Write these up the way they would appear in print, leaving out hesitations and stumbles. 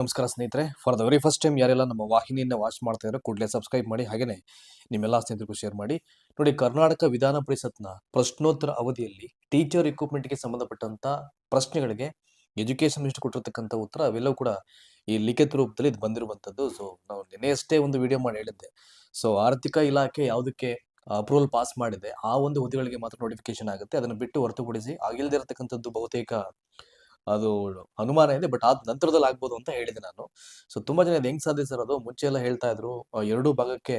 ನಮಸ್ಕಾರ ಸ್ನೇಹಿತರೆ. For the very first time ಯಾರೆಲ್ಲ ನಮ್ಮ ವಾಹಿನಿಯನ್ನು ವಾಚ್ ಮಾಡ್ತಾ ಇದ್ದಾರೆ ಕೂಡಲೇ ಸಬ್ಸ್ಕ್ರೈಬ್ ಮಾಡಿ, ಹಾಗೆಯೇ ನಿಮ್ಮೆಲ್ಲ ಸ್ನೇಹಿತರಿಗೂ ಶೇರ್ ಮಾಡಿ. ನೋಡಿ, ಕರ್ನಾಟಕ ವಿಧಾನ ಪರಿಷತ್ನ ಪ್ರಶ್ನೋತ್ತರ ಅವಧಿಯಲ್ಲಿ ಟೀಚರ್ ರಿಕ್ರೂಟ್ಮೆಂಟ್ಗೆ ಸಂಬಂಧಪಟ್ಟಂತ ಪ್ರಶ್ನೆಗಳಿಗೆ ಎಜುಕೇಶನ್ ಮಿನಿಸ್ಟರ್ ಕೊಟ್ಟಿರ್ತಕ್ಕಂಥ ಉತ್ತರ ಅವೆಲ್ಲವೂ ಕೂಡ ಈ ಲಿಖಿತ ರೂಪದಲ್ಲಿ ಇದು ಬಂದಿರುವಂಥದ್ದು. ಸೊ ನಾವು ನಿನ್ನೆಯಷ್ಟೇ ಒಂದು ವಿಡಿಯೋ ಮಾಡಿ ಹೇಳಿದ್ದೆ. ಸೊ ಆರ್ಥಿಕ ಇಲಾಖೆ ಯಾವುದಕ್ಕೆ ಅಪ್ರೂವಲ್ ಪಾಸ್ ಮಾಡಿದೆ ಆ ಒಂದು ಹುದ್ದೆಗಳಿಗೆ ಮಾತ್ರ ನೋಟಿಫಿಕೇಶನ್ ಆಗುತ್ತೆ. ಅದನ್ನು ಬಿಟ್ಟು ಹೊರತುಪಡಿಸಿ ಆಗಿಲ್ದಿರತಕ್ಕಂಥದ್ದು ಬಹುತೇಕ ಅದು ಅನುಮಾನ ಇದೆ. ಬಟ್ ಆದ ನಂತರದಲ್ಲಿ ಆಗ್ಬೋದು ಅಂತ ಹೇಳಿದೆ ನಾನು. ಸೊ ತುಂಬಾ ಜನ ಇದು ಹೆಂಗ್ ಸಾಧ್ಯ ಸರ್, ಅದು ಮುಂಚೆ ಎಲ್ಲ ಹೇಳ್ತಾ ಇದ್ರು ಎರಡೂ ಭಾಗಕ್ಕೆ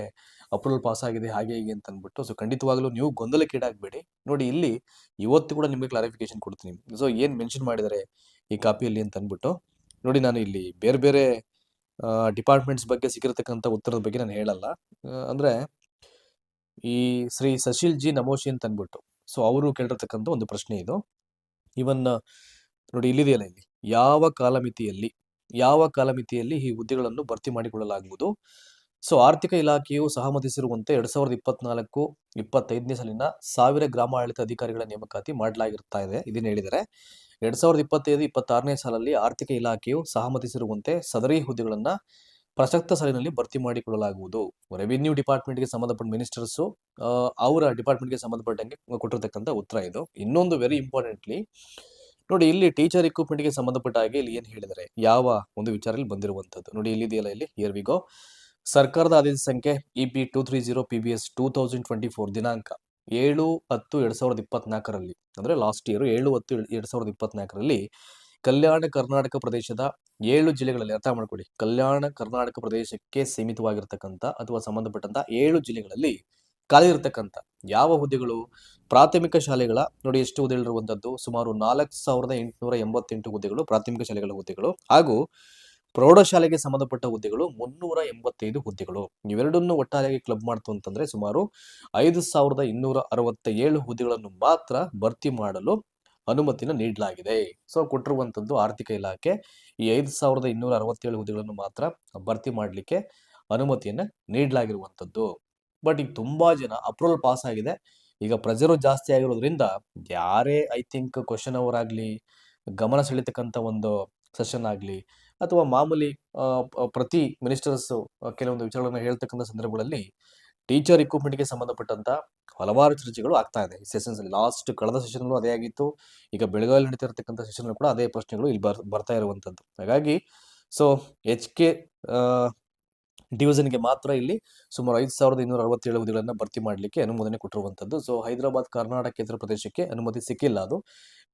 ಅಪ್ರೂವಲ್ ಪಾಸ್ ಆಗಿದೆ ಹಾಗೆ ಹೀಗೆ ಅಂತ ಅಂದ್ಬಿಟ್ಟು. ಸೊ ಖಂಡಿತವಾಗ್ಲೂ ನೀವು ಗೊಂದಲಕ್ಕೀಡಾಗಬೇಡಿ. ನೋಡಿ, ಇಲ್ಲಿ ಇವತ್ತು ಕೂಡ ನಿಮಗೆ ಕ್ಲಾರಿಫಿಕೇಶನ್ ಕೊಡ್ತೀನಿ. ಸೊ ಏನ್ ಮೆನ್ಷನ್ ಮಾಡಿದ್ದಾರೆ ಈ ಕಾಪಿಯಲ್ಲಿ ಅಂತ ಅಂದ್ಬಿಟ್ಟು. ನೋಡಿ, ನಾನು ಇಲ್ಲಿ ಬೇರೆ ಬೇರೆ ಡಿಪಾರ್ಟ್ಮೆಂಟ್ಸ್ ಬಗ್ಗೆ ಸಿಕ್ಕಿರತಕ್ಕಂಥ ಉತ್ತರದ ಬಗ್ಗೆ ನಾನು ಹೇಳಲ್ಲ. ಅಂದ್ರೆ ಈ ಶ್ರೀ ಸಶೀಲ್ ಜಿ ನಮೋಶಿ ಅಂತ ಅಂದ್ಬಿಟ್ಟು, ಸೊ ಅವರು ಕೇಳಿರ್ತಕ್ಕಂಥ ಒಂದು ಪ್ರಶ್ನೆ ಇದು. ಇವನ್ ನೋಡಿ, ಇಲ್ಲಿದೆಯಲ್ಲ, ಇಲ್ಲಿ ಯಾವ ಕಾಲಮಿತಿಯಲ್ಲಿ ಈ ಹುದ್ದೆಗಳನ್ನು ಭರ್ತಿ ಮಾಡಿಕೊಳ್ಳಲಾಗುವುದು. ಸೊ ಆರ್ಥಿಕ ಇಲಾಖೆಯು ಸಹಮತಿಸಿರುವಂತೆ 2024-25ನೇ ಸಾಲಿನ 1000 ಗ್ರಾಮ ಆಡಳಿತ ಅಧಿಕಾರಿಗಳ ನೇಮಕಾತಿ ಮಾಡಲಾಗಿರ್ತಾ ಇದೆ. ಇದನ್ನ ಹೇಳಿದರೆ 2025-26ನೇ ಸಾಲಲ್ಲಿ ಆರ್ಥಿಕ ಇಲಾಖೆಯು ಸಹಮತಿಸಿರುವಂತೆ ಸದರಿ ಹುದ್ದೆಗಳನ್ನ ಪ್ರಸಕ್ತ ಸಾಲಿನಲ್ಲಿ ಭರ್ತಿ ಮಾಡಿಕೊಳ್ಳಲಾಗುವುದು. ರೆವಿನ್ಯೂ ಡಿಪಾರ್ಟ್ಮೆಂಟ್ಗೆ ಸಂಬಂಧಪಟ್ಟ ಮಿನಿಸ್ಟರ್ಸು ಅವರ ಡಿಪಾರ್ಟ್ಮೆಂಟ್ಗೆ ಸಂಬಂಧಪಟ್ಟಂಗೆ ಕೊಟ್ಟಿರ್ತಕ್ಕಂಥ ಉತ್ತರ ಇದು. ಇನ್ನೊಂದು ವೆರಿ ಇಂಪಾರ್ಟೆಂಟ್ಲಿ ನೋಡಿ, ಇಲ್ಲಿ ಟೀಚರ್ ರಿಕ್ರೂಟ್ಮೆಂಟ್ಗೆ ಸಂಬಂಧಪಟ್ಟ ಹಾಗೆ ಇಲ್ಲಿ ಏನ್ ಹೇಳಿದರೆ ಯಾವ ಒಂದು ವಿಚಾರದಲ್ಲಿ ಬಂದಿರುವಂತದ್ದು ನೋಡಿ, ಇಲ್ಲಿದೆಯಲ್ಲ, ಇಲ್ಲಿ ಹಿಯರ್ ವಿ ಗೋ. ಸರ್ಕಾರದ ಆದೇಶ ಸಂಖ್ಯೆ EP-230 PBS 2024 ದಿನಾಂಕ 7/10/2024ರಲ್ಲಿ, ಅಂದ್ರೆ ಲಾಸ್ಟ್ ಇಯರ್ 7/10/2024ರಲ್ಲಿ ಕಲ್ಯಾಣ ಕರ್ನಾಟಕ ಪ್ರದೇಶದ 7 ಜಿಲ್ಲೆಗಳಲ್ಲಿ, ಅರ್ಥ ಮಾಡ್ಕೊಳ್ಳಿ, ಕಲ್ಯಾಣ ಕರ್ನಾಟಕ ಪ್ರದೇಶಕ್ಕೆ ಸೀಮಿತವಾಗಿರ್ತಕ್ಕಂಥ ಅಥವಾ ಸಂಬಂಧಪಟ್ಟಂತ 7 ಜಿಲ್ಲೆಗಳಲ್ಲಿ ಖಾಲಿ ಇರತಕ್ಕಂಥ ಯಾವ ಹುದ್ದೆಗಳು? ಪ್ರಾಥಮಿಕ ಶಾಲೆಗಳ ನೋಡಿ ಎಷ್ಟು ಹುದ್ದೆಗಳಿರುವಂತದ್ದು, ಸುಮಾರು 4888 ಹುದ್ದೆಗಳು ಪ್ರಾಥಮಿಕ ಶಾಲೆಗಳ ಹುದ್ದೆಗಳು, ಹಾಗೂ ಪ್ರೌಢಶಾಲೆಗೆ ಸಂಬಂಧಪಟ್ಟ ಹುದ್ದೆಗಳು 385 ಹುದ್ದೆಗಳು. ಇವೆರಡನ್ನು ಒಟ್ಟಾರೆಯಾಗಿ ಕ್ಲಬ್ ಮಾಡ್ತು ಅಂತಂದ್ರೆ ಸುಮಾರು 5267 ಹುದ್ದೆಗಳನ್ನು ಮಾತ್ರ ಭರ್ತಿ ಮಾಡಲು ಅನುಮತಿನ ನೀಡಲಾಗಿದೆ. ಸೊ ಕೊಟ್ಟಿರುವಂತದ್ದು ಆರ್ಥಿಕ ಇಲಾಖೆ ಈ 5267 ಹುದ್ದೆಗಳನ್ನು ಮಾತ್ರ ಭರ್ತಿ ಮಾಡಲಿಕ್ಕೆ ಅನುಮತಿಯನ್ನ ನೀಡಲಾಗಿರುವಂತದ್ದು. ಬಟ್ ಈಗ ತುಂಬಾ ಜನ ಅಪ್ರೂವಲ್ ಪಾಸ್ ಆಗಿದೆ, ಈಗ ಪ್ರೆಷರು ಜಾಸ್ತಿ ಆಗಿರೋದ್ರಿಂದ ಯಾರೇ ಐ ಥಿಂಕ್ ಕ್ವಶನ್ ಅವರ್ ಆಗಲಿ, ಗಮನ ಸೆಳೀತಕ್ಕಂಥ ಒಂದು ಸೆಷನ್ ಆಗಲಿ, ಅಥವಾ ಮಾಮೂಲಿ ಪ್ರತಿ ಮಿನಿಸ್ಟರ್ಸ್ ಕೆಲವೊಂದು ವಿಚಾರಗಳನ್ನ ಹೇಳ್ತಕ್ಕಂಥ ಸಂದರ್ಭಗಳಲ್ಲಿ ಟೀಚರ್ ರಿಕ್ರೂಟ್ಮೆಂಟ್ಗೆ ಸಂಬಂಧಪಟ್ಟಂತ ಹಲವಾರು ಚರ್ಚೆಗಳು ಆಗ್ತಾ ಇದೆ ಈ ಸೆಷನ್ಸ್ ಅಲ್ಲಿ. ಲಾಸ್ಟ್ ಕಳೆದ ಸೆಷನ್ ಅದೇ ಆಗಿತ್ತು, ಈಗ ಬೆಳಗಾವಿಯಲ್ಲಿ ನಡೀತಿರ್ತಕ್ಕಂಥ ಸೆಷನ್ ಕೂಡ ಅದೇ ಪ್ರಶ್ನೆಗಳು ಇಲ್ಲಿ ಬರ್ತಾ ಇರುವಂತದ್ದು. ಹಾಗಾಗಿ ಸೊ HK ಡಿವಿಷನ್ಗೆ ಮಾತ್ರ ಇಲ್ಲಿ ಸುಮಾರು 5267 ಹುದ್ದೆಗಳನ್ನ ಭರ್ತಿ ಮಾಡಲಿಕ್ಕೆ ಅನುಮೋದನೆ ಕೊಟ್ಟಿರುವಂತದ್ದು. ಸೊ ಹೈದರಾಬಾದ್ ಕರ್ನಾಟಕೇತರ ಪ್ರದೇಶಕ್ಕೆ ಅನುಮತಿ ಸಿಕ್ಕಿಲ್ಲ ಅದು,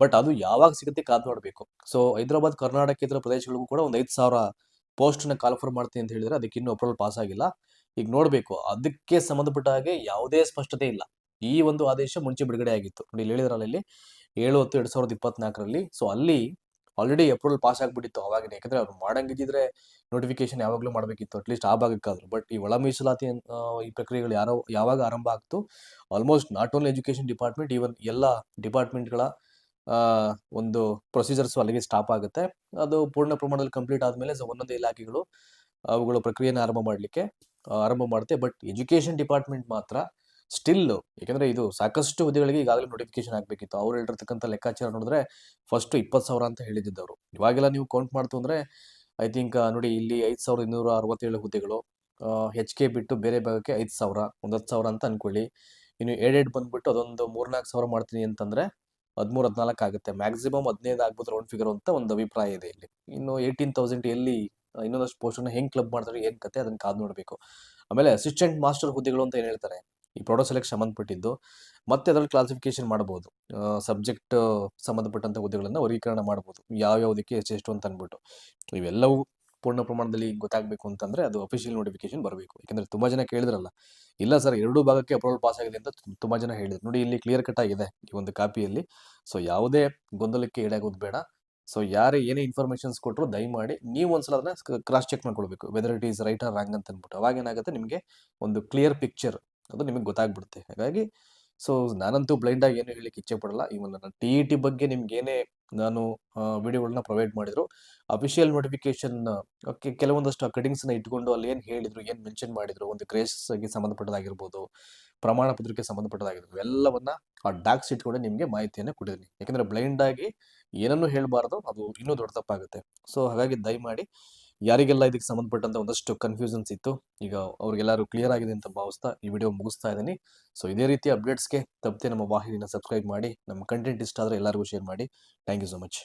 ಬಟ್ ಅದು ಯಾವಾಗ ಸಿಗುತ್ತೆ ಕಾದು ನೋಡಬೇಕು. ಸೊ ಹೈದರಾಬಾದ್ ಕರ್ನಾಟಕೇತರ ಪ್ರದೇಶಗಳಿಗೂ ಕೂಡ ಒಂದು 5000 ಪೋಸ್ಟ್ ನ ಕಾಲ್ಫರ್ ಮಾಡ್ತೀನಿ ಅಂತ ಹೇಳಿದ್ರೆ ಅದಕ್ಕೆ ಇನ್ನೂ ಅಪ್ರೂವಲ್ ಪಾಸ್ ಆಗಿಲ್ಲ. ಈಗ ನೋಡ್ಬೇಕು, ಅದಕ್ಕೆ ಸಂಬಂಧಪಟ್ಟ ಹಾಗೆ ಯಾವುದೇ ಸ್ಪಷ್ಟತೆ ಇಲ್ಲ. ಈ ಒಂದು ಆದೇಶ ಮುಂಚೆ ಬಿಡುಗಡೆ ಆಗಿತ್ತು ನೋಡಿ, ಇಲ್ಲಿ ಹೇಳಿದ್ರಲ್ಲ, ಇಲ್ಲಿ 7/10/2024ರಲ್ಲಿ. ಸೊ ಅಲ್ಲಿ ಆಲ್ರೆಡಿ ಅಪ್ರೂವಲ್ ಪಾಸ್ ಆಗ್ಬಿಟ್ಟಿತ್ತು ಅವಾಗನೇ, ಯಾಕಂದ್ರೆ ಅವ್ರು ಮಾಡಂಗಿದ್ರೆ ನೋಟಿಫಿಕೇಶನ್ ಯಾವಾಗಲೂ ಮಾಡಬೇಕಿತ್ತು, ಅಟ್ಲೀಸ್ಟ್ ಆ ಭಾಗಕ್ಕಾದ್ರು. ಬಟ್ ಈ ಒಳ ಮೀಸಲಾತಿ ಈ ಪ್ರಕ್ರಿಯೆಗಳು ಯಾವಾಗ ಆರಂಭ ಆಗ್ತು, almost not only education department, even ಎಲ್ಲ ಡಿಪಾರ್ಟ್ಮೆಂಟ್ಗಳ ಒಂದು ಪ್ರೊಸೀಜರ್ಸ್ ಅಲ್ಲಿಗೆ ಸ್ಟಾಪ್ ಆಗುತ್ತೆ. ಅದು ಪೂರ್ಣ ಪ್ರಮಾಣದಲ್ಲಿ ಕಂಪ್ಲೀಟ್ ಆದ್ಮೇಲೆ ಒಂದೊಂದು ಇಲಾಖೆಗಳು ಅವುಗಳ ಪ್ರಕ್ರಿಯೆನ ಆರಂಭ ಮಾಡುತ್ತೆ. ಬಟ್ ಎಜುಕೇಶನ್ ಡಿಪಾರ್ಟ್ಮೆಂಟ್ ಮಾತ್ರ ಸ್ಟಿಲ್, ಯಾಕಂದ್ರೆ ಇದು ಸಾಕಷ್ಟು ಹುದ್ದೆಗಳಿಗೆ ಈಗಾಗಲೇ ನೋಟಿಫಿಕೇಶನ್ ಆಗ್ಬೇಕಿತ್ತು. ಅವ್ರು ಹೇಳಿರ್ತಕ್ಕಂಥ ಲೆಕ್ಕಾಚಾರ ನೋಡಿದ್ರೆ ಫಸ್ಟ್ 20,000 ಅಂತ ಹೇಳಿದ್ದವರು. ಇವಾಗೆಲ್ಲ ನೀವು ಕೌಂಟ್ ಮಾಡ್ತು ಅಂದ್ರೆ ಐ ಥಿಂಕ್ ನೋಡಿ, ಇಲ್ಲಿ 5267 ಹುದ್ದೆಗಳು, HK ಬಿಟ್ಟು ಬೇರೆ ಭಾಗಕ್ಕೆ 5,000, 10,000 ಅಂತ ಅನ್ಕೊಳ್ಳಿ. ಇನ್ನು ಏಡೆಡ್ ಬಂದ್ಬಿಟ್ಟು ಅದೊಂದು 3-4,000 ಮಾಡ್ತೀನಿ ಅಂತಂದ್ರೆ 13-14 ಆಗುತ್ತೆ. ಮ್ಯಾಕ್ಸಿಮಮ್ 15 ಆಗ್ಬೋದು ರೌಂಡ್ ಫಿಗರ್ ಅಂತ ಒಂದು ಅಭಿಪ್ರಾಯ ಇದೆ ಇಲ್ಲಿ. ಇನ್ನು 18,000 ಎಲ್ಲಿ ಇನ್ನೊಂದಷ್ಟು ಪೋಸ್ಟ್ ಅನ್ನ ಹೆಂಗ್ ಕ್ಲಬ್ ಮಾಡ್ತಾರೆ, ಏನ್ ಕತೆ, ಅದನ್ನ ಕಾದು ನೋಡ್ಬೇಕು. ಆಮೇಲೆ ಅಸಿಸ್ಟೆಂಟ್ ಮಾಸ್ಟರ್ ಹುದ್ದೆಗಳು ಅಂತ ಏನ್ ಹೇಳ್ತಾರೆ, ಈ ಪ್ರೌಢಶಾಲೆಗೆ ಸಂಬಂಧಪಟ್ಟಿದ್ದು, ಮತ್ತೆ ಅದರಲ್ಲಿ ಕ್ಲಾಸಿಫಿಕೇಶನ್ ಮಾಡಬಹುದು. ಸಬ್ಜೆಕ್ಟ್ ಸಂಬಂಧಪಟ್ಟಂತ ಹುದ್ದೆಗಳನ್ನ ವರ್ಗೀಕರಣ ಮಾಡಬಹುದು, ಯಾವ್ಯಾವುದಕ್ಕೆ ಎಷ್ಟು ಅಂತ ಅಂದ್ಬಿಟ್ಟು. ಇವೆಲ್ಲವೂ ಪೂರ್ಣ ಪ್ರಮಾಣದಲ್ಲಿ ಗೊತ್ತಾಗಬೇಕು ಅಂತಂದ್ರೆ ಅದು ಅಫಿಷಿಯಲ್ ನೋಟಿಫಿಕೇಶನ್ ಬರಬೇಕು. ಯಾಕಂದ್ರೆ ತುಂಬಾ ಜನ ಕೇಳಿದ್ರಲ್ಲ, ಇಲ್ಲ ಸರ್ ಎರಡೂ ಭಾಗಕ್ಕೆ ಅಪ್ರೂವಲ್ ಪಾಸ್ ಆಗಿದೆ ಅಂತ ತುಂಬಾ ಜನ ಹೇಳಿದ್ರು. ನೋಡಿ, ಇಲ್ಲಿ ಕ್ಲಿಯರ್ ಕಟ್ ಆಗಿದೆ ಈ ಒಂದು ಕಾಪಿಯಲ್ಲಿ. ಸೊ ಯಾವುದೇ ಗೊಂದಲಕ್ಕೆ ಈಡಾಗೋದು ಬೇಡ. ಸೊ ಯಾರೇ ಏನೇ ಇನ್ಫಾರ್ಮೇಶನ್ಸ್ ಕೊಟ್ಟರು ದಯಮಾಡಿ ನೀವು ಒಂದ್ಸಲ ಅದನ್ನ ಕ್ರಾಸ್ ಚೆಕ್ ಮಾಡ್ಕೊಳ್ಬೇಕು, whether it is right or wrong ಅಂತ ಅಂದ್ಬಿಟ್ಟು. ಅವಾಗ ಏನಾಗುತ್ತೆ, ನಿಮಗೆ ಒಂದು ಕ್ಲಿಯರ್ ಪಿಕ್ಚರ್ ಅದು ನಿಮಗೆ ಗೊತ್ತಾಗ್ಬಿಡುತ್ತೆ. ಹಾಗಾಗಿ ಸೊ ನಾನಂತೂ ಬ್ಲೈಂಡ್ ಆಗಿ ಏನು ಹೇಳಲಿಕ್ಕೆ ಇಚ್ಛೆ ಪಡಲ್ಲ. ಇವನ್ ನನ್ನ TET ಬಗ್ಗೆ ನಿಮ್ಗೆ ಏನೇ ನಾನು ವಿಡಿಯೋಗಳನ್ನ ಪ್ರೊವೈಡ್ ಮಾಡಿದ್ರು, ಅಫಿಷಿಯಲ್ ನೋಟಿಫಿಕೇಶನ್ ಕೆಲವೊಂದಷ್ಟು ಕಟಿಂಗ್ಸ್ ನ ಇಟ್ಕೊಂಡು ಅಲ್ಲಿ ಏನ್ ಹೇಳಿದ್ರು, ಏನ್ ಮೆನ್ಷನ್ ಮಾಡಿದ್ರು, ಒಂದು ಗೆ ಸಂಬಂಧಪಟ್ಟದಾಗಿರ್ಬೋದು, ಪ್ರಮಾಣ ಪತ್ರಕ್ಕೆ ಸಂಬಂಧಪಟ್ಟದಾಗಿರ್ಬೋದು, ಎಲ್ಲವನ್ನ ಆ ಡಾಕ್ಸ್ ಇಟ್ಕೊಂಡು ನಿಮ್ಗೆ ಮಾಹಿತಿಯನ್ನು ಕೊಟ್ಟಿದ್ದೀನಿ. ಯಾಕಂದ್ರೆ ಬ್ಲೈಂಡ್ ಆಗಿ ಏನನ್ನು ಹೇಳಬಾರ್ದು, ಅದು ಇನ್ನೂ ದೊಡ್ಡ ತಪ್ಪಾಗುತ್ತೆ. ಸೊ ಹಾಗಾಗಿ ದಯಮಾಡಿ ಯಾರಿಗೆಲ್ಲ ಇದಕ್ಕೆ ಸಂಬಂಧಪಟ್ಟಂತ ಒಂದಷ್ಟು ಕನ್ಫ್ಯೂಷನ್ಸ್ ಇತ್ತು, ಈಗ ಅವ್ರಿಗೆಲ್ಲರೂ ಕ್ಲಿಯರ್ ಆಗಿದೆ ಅಂತ ಭಾವಿಸ್ತಾ ಈ ವಿಡಿಯೋ ಮುಗಿಸ್ತಾ ಇದ್ದೀನಿ. ಸೊ ಇದೇ ರೀತಿ ಅಪ್ಡೇಟ್ಸ್ಗೆ ತಪ್ಪದೆ ನಮ್ಮ ವಾಹಿನಿನ ಸಬ್ಸ್ಕ್ರೈಬ್ ಮಾಡಿ, ನಮ್ಮ ಕಂಟೆಂಟ್ ಇಷ್ಟ ಆದರೆ ಎಲ್ಲರಿಗೂ ಶೇರ್ ಮಾಡಿ. Thank you so much.